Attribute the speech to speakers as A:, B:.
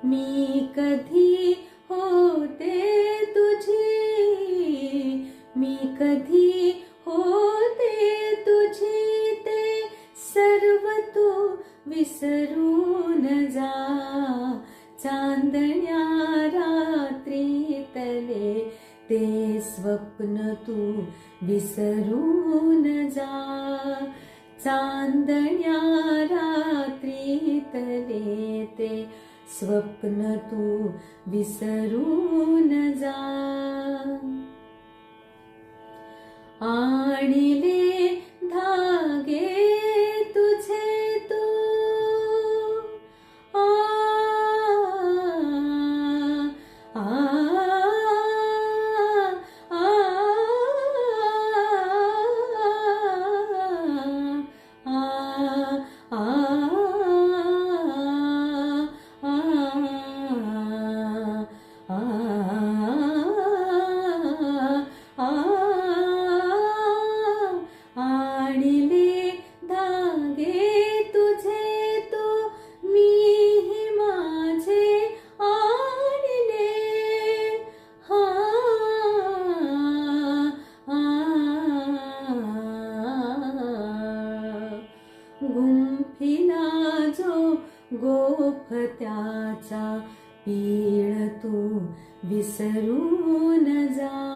A: मी कधी होते तुझी, मी कधी होते तुझी, ते सर्व तू विसरून जा. चांदण्या रात्रीतले ते स्वप्न तू विसरून जा. चांदण्या रात्रीतले ते स्वप्न तू विसरून जा. आणले धागे तुझे तू, आ आ आ आ आणले धागे तुझे तू, मीही माझे आणले. हा गुंफिला जो गोफ त्याचा पीळ तू विसरून जा.